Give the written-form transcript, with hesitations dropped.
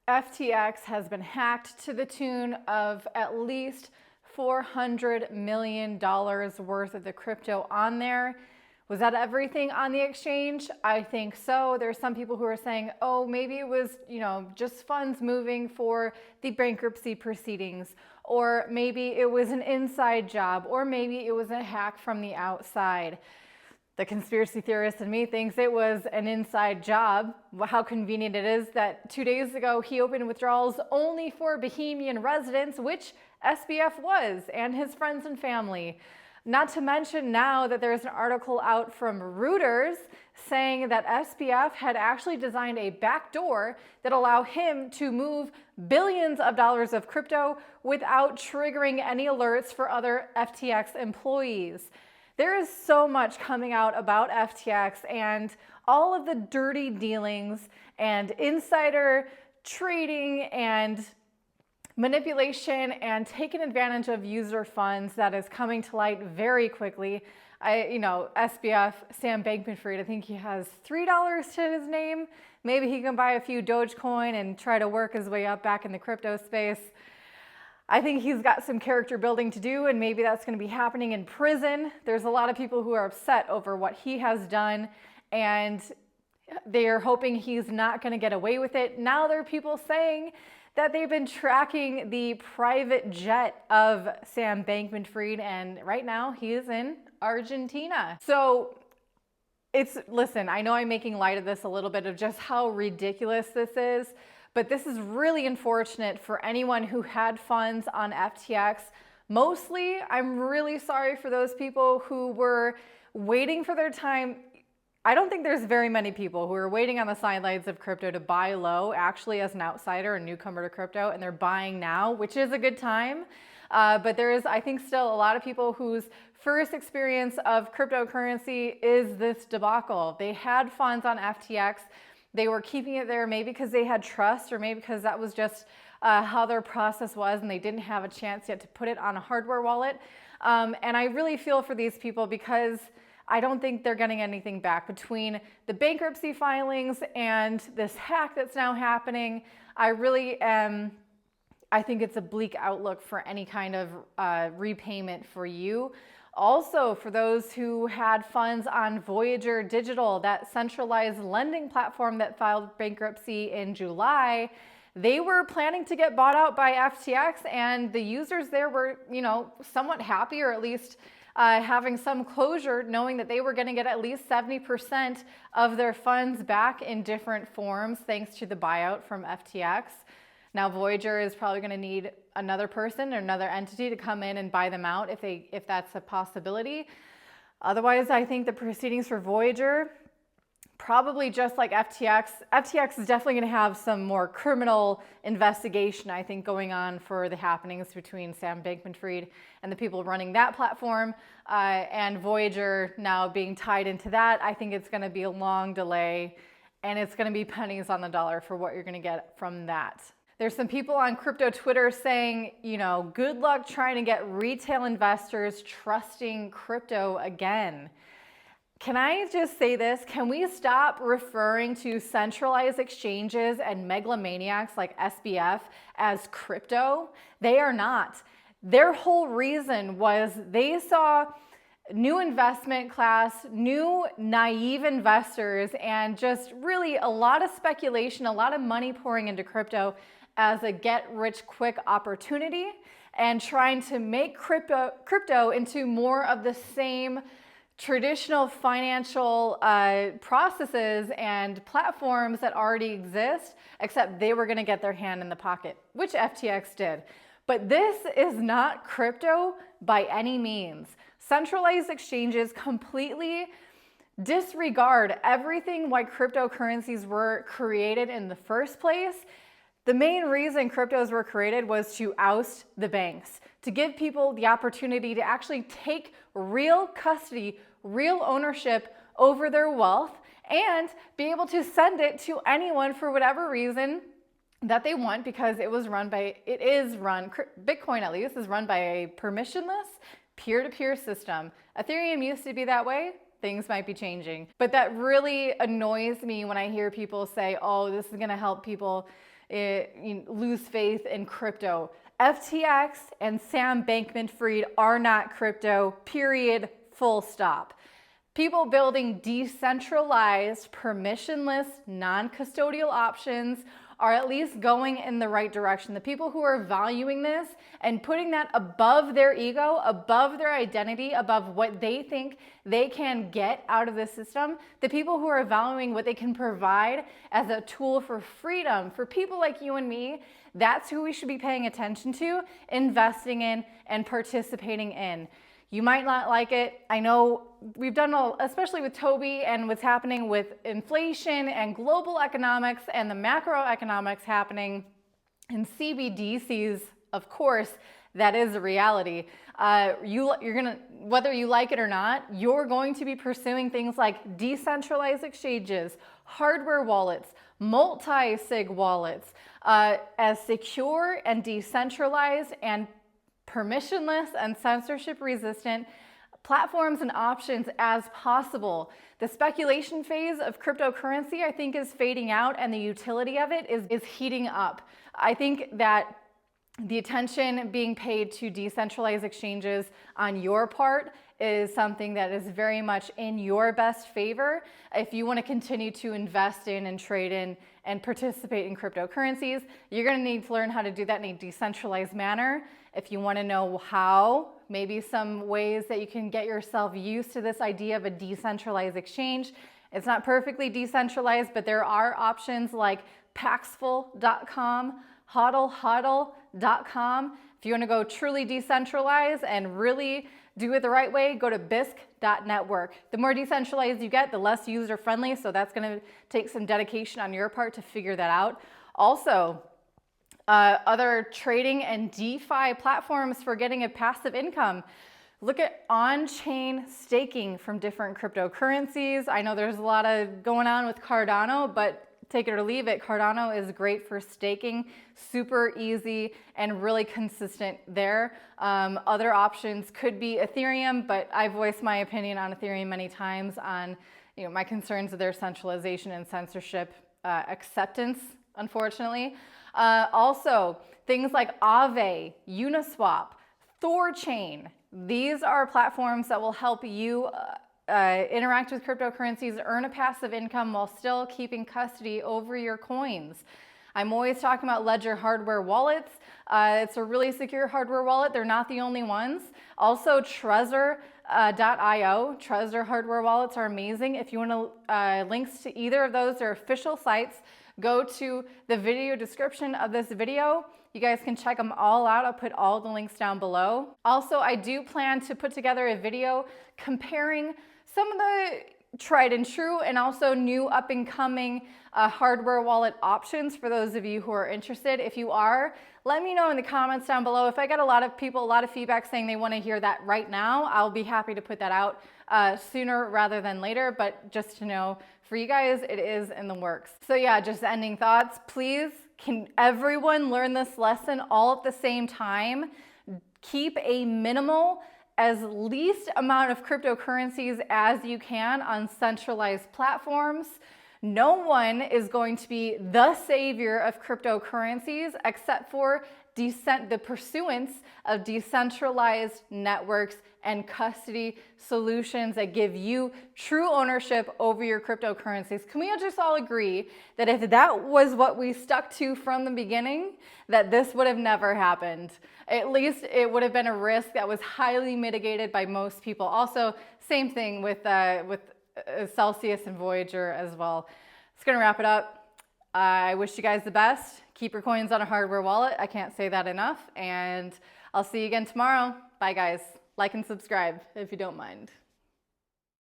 FTX has been hacked to the tune of at least $400 million worth of the crypto on there. Was that everything on the exchange? I think so. There's some people who are saying, oh, maybe it was, just funds moving for the bankruptcy proceedings, or maybe it was an inside job, or maybe it was a hack from the outside. The conspiracy theorist in me thinks it was an inside job. How convenient it is that 2 days ago he opened withdrawals only for Bahamian residents, which SBF was, and his friends and family. Not to mention now that there's an article out from Reuters saying that SBF had actually designed a backdoor that allow him to move billions of dollars of crypto without triggering any alerts for other FTX employees. There is so much coming out about FTX and all of the dirty dealings and insider trading and manipulation and taking advantage of user funds that is coming to light very quickly. SBF, Sam Bankman-Fried, I think he has $3 to his name. Maybe he can buy a few Dogecoin and try to work his way up back in the crypto space. I think he's got some character building to do, and maybe that's going to be happening in prison. There's a lot of people who are upset over what he has done, and they are hoping he's not going to get away with it. Now there are people saying that they've been tracking the private jet of Sam Bankman-Fried, and right now he is in Argentina. So listen, I know I'm making light of this a little bit of just how ridiculous this is, but this is really unfortunate for anyone who had funds on FTX. Mostly, I'm really sorry for those people who were waiting for their time. I don't think there's very many people who are waiting on the sidelines of crypto to buy low, actually as an outsider, a newcomer to crypto, and they're buying now, which is a good time. But there is, I think, still a lot of people whose first experience of cryptocurrency is this debacle. They had funds on FTX. They were keeping it there maybe because they had trust, or maybe because that was just how their process was and they didn't have a chance yet to put it on a hardware wallet. And I really feel for these people because I don't think they're getting anything back between the bankruptcy filings and this hack that's now happening. I think it's a bleak outlook for any kind of repayment for you. Also, for those who had funds on Voyager Digital, that centralized lending platform that filed bankruptcy in July, they were planning to get bought out by FTX, and the users there were, somewhat happy, or at least having some closure, knowing that they were going to get at least 70% of their funds back in different forms thanks to the buyout from FTX. Now Voyager is probably going to need another person or another entity to come in and buy them out if that's a possibility. Otherwise, I think the proceedings for Voyager, probably just like FTX is definitely going to have some more criminal investigation, I think, going on for the happenings between Sam Bankman-Fried and the people running that platform, and Voyager now being tied into that. I think it's going to be a long delay, and it's going to be pennies on the dollar for what you're going to get from that. There's some people on crypto Twitter saying, good luck trying to get retail investors trusting crypto again. Can I just say this? Can we stop referring to centralized exchanges and megalomaniacs like SBF as crypto? They are not. Their whole reason was they saw new investment class, new naive investors, and just really a lot of speculation, a lot of money pouring into crypto as a get-rich-quick opportunity, and trying to make crypto into more of the same traditional financial processes and platforms that already exist, except they were going to get their hand in the pocket, which FTX did. But this is not crypto by any means. Centralized exchanges completely disregard everything why cryptocurrencies were created in the first place. The main reason cryptos were created was to oust the banks, to give people the opportunity to actually take real custody, real ownership over their wealth, and be able to send it to anyone for whatever reason that they want, because Bitcoin at least is run by a permissionless peer-to-peer system. Ethereum used to be that way. Things might be changing. But that really annoys me when I hear people say, oh, this is going to help people lose faith in crypto. FTX and Sam Bankman-Fried are not crypto, period, full stop. People building decentralized, permissionless, non-custodial options are at least going in the right direction. The people who are valuing this and putting that above their ego, above their identity, above what they think they can get out of the system, the people who are valuing what they can provide as a tool for freedom, for people like you and me, that's who we should be paying attention to, investing in, and participating in. You might not like it. I know we've done, especially with Toby and what's happening with inflation and global economics and the macroeconomics happening in CBDCs, of course, that is a reality. You're gonna, whether you like it or not, you're going to be pursuing things like decentralized exchanges, hardware wallets, multi-sig wallets, as secure and decentralized and permissionless and censorship resistant platforms and options as possible. The speculation phase of cryptocurrency, I think, is fading out, and the utility of it is heating up. I think that the attention being paid to decentralized exchanges on your part is something that is very much in your best favor if you want to continue to invest in and trade in and participate in cryptocurrencies. You're going to need to learn how to do that in a decentralized manner. If you want to know how, maybe some ways that you can get yourself used to this idea of a decentralized exchange. It's not perfectly decentralized, but there are options like Paxful.com, HODL.com. If you want to go truly decentralized and really do it the right way, go to Bisq.network. The more decentralized you get, the less user-friendly, so that's going to take some dedication on your part to figure that out. Also, other trading and DeFi platforms for getting a passive income. Look at on-chain staking from different cryptocurrencies. I know there's a lot of going on with Cardano, but take it or leave it. Cardano is great for staking, super easy and really consistent there. Other options could be Ethereum, but I've voiced my opinion on Ethereum many times on my concerns with their centralization and censorship acceptance, unfortunately. Also, things like Aave, Uniswap, Thorchain. These are platforms that will help you interact with cryptocurrencies, earn a passive income while still keeping custody over your coins. I'm always talking about Ledger hardware wallets. It's a really secure hardware wallet. They're not the only ones. Also, Trezor.io. Trezor hardware wallets are amazing. If you want links to either of those, they're official sites. Go to the video description of this video. You guys can check them all out. I'll put all the links down below. Also, I do plan to put together a video comparing some of the tried and true and also new up and coming hardware wallet options for those of you who are interested. If you are, let me know in the comments down below. If I get a lot of feedback saying they want to hear that right now, I'll be happy to put that out sooner rather than later. But just to know, for you guys, it is in the works. So yeah, just ending thoughts. Please, can everyone learn this lesson all at the same time? Keep a minimal, as least amount of cryptocurrencies as you can on centralized platforms. No one is going to be the savior of cryptocurrencies except for the pursuance of decentralized networks and custody solutions that give you true ownership over your cryptocurrencies. Can we just all agree that if that was what we stuck to from the beginning, that this would have never happened? At least it would have been a risk that was highly mitigated by most people. Also, same thing with Celsius and Voyager as well. It's gonna wrap it up. I wish you guys the best. Keep your coins on a hardware wallet. I can't say that enough. And I'll see you again tomorrow. Bye guys. Like and subscribe if you don't mind.